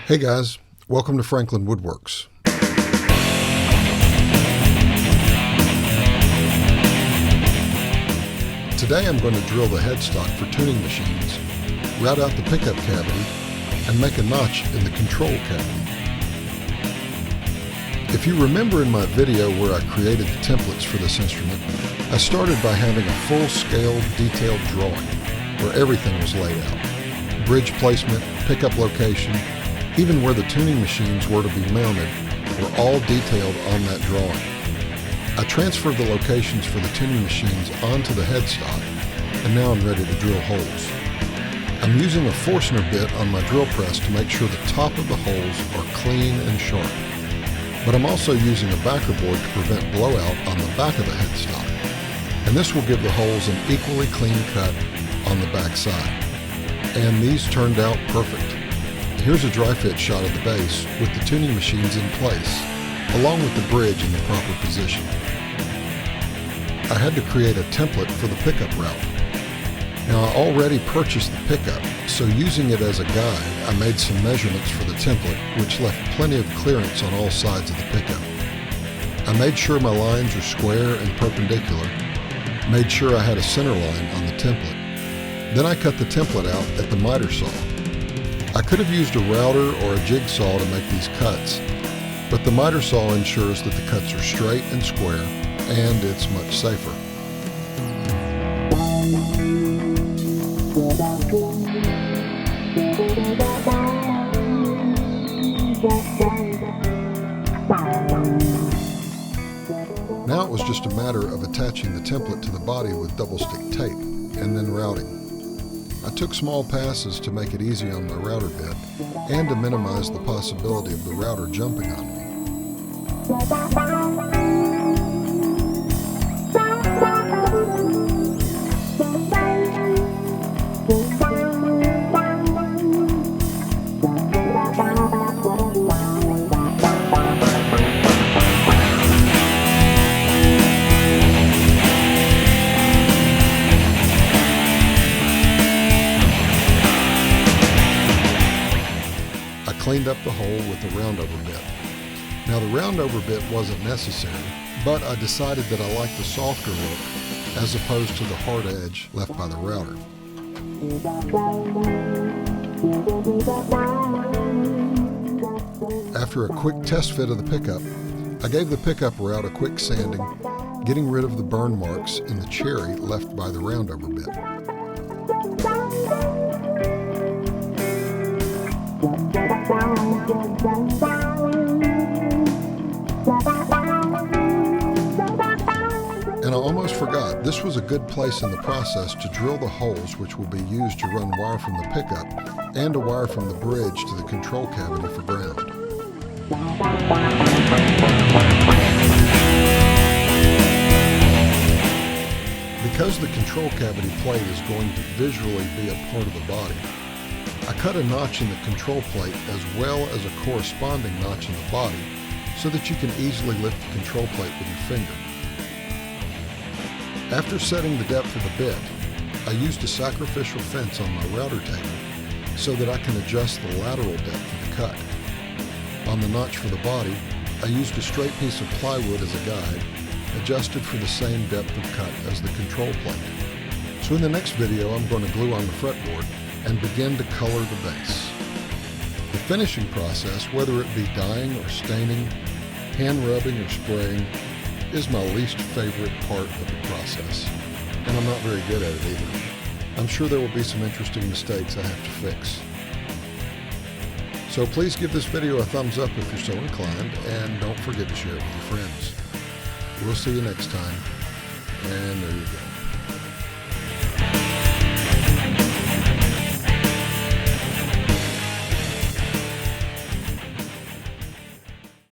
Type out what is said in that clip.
Hey guys, welcome to Franklin Woodworks. Today I'm going to drill the headstock for tuning machines, route out the pickup cavity, and make a notch in the control cavity. If you remember in my video where I created the templates for this instrument, I started by having a full-scale detailed drawing where everything was laid out. Bridge placement, pickup location, even where the tuning machines were to be mounted were all detailed on that drawing. I transferred the locations for the tuning machines onto the headstock, and now I'm ready to drill holes. I'm using a Forstner bit on my drill press to make sure the top of the holes are clean and sharp. But I'm also using a backer board to prevent blowout on the back of the headstock, and this will give the holes an equally clean cut on the back side. And these turned out perfect. Here's a dry fit shot of the base with the tuning machines in place, along with the bridge in the proper position. I had to create a template for the pickup route. Now I already purchased the pickup, so using it as a guide, I made some measurements for the template, which left plenty of clearance on all sides of the pickup. I made sure my lines are square and perpendicular, made sure I had a center line on the template. Then I cut the template out at the miter saw. I could have used a router or a jigsaw to make these cuts, but the miter saw ensures that the cuts are straight and square, and it's much safer. Now it was just a matter of attaching the template to the body with double stick tape, and then routing. I took small passes to make it easy on my router bit and to minimize the possibility of the router jumping on me. Cleaned up the hole with the roundover bit. Now the roundover bit wasn't necessary, but I decided that I liked the softer look as opposed to the hard edge left by the router. After a quick test fit of the pickup, I gave the pickup route a quick sanding, getting rid of the burn marks in the cherry left by the roundover bit. And I almost forgot, this was a good place in the process to drill the holes which will be used to run wire from the pickup and a wire from the bridge to the control cavity for ground. Because the control cavity plate is going to visually be a part of the body, I cut a notch in the control plate as well as a corresponding notch in the body so that you can easily lift the control plate with your finger. After setting the depth of the bit, I used a sacrificial fence on my router table so that I can adjust the lateral depth of the cut. On the notch for the body, I used a straight piece of plywood as a guide, adjusted for the same depth of cut as the control plate. So in the next video, I'm going to glue on the fretboard and begin to color the base. The finishing process, whether it be dyeing or staining, hand rubbing or spraying, is my least favorite part of the process, and I'm not very good at it either. I'm sure there will be some interesting mistakes I have to fix. So please give this video a thumbs up if you're so inclined, and don't forget to share it with your friends. We'll see you next time, and there you go.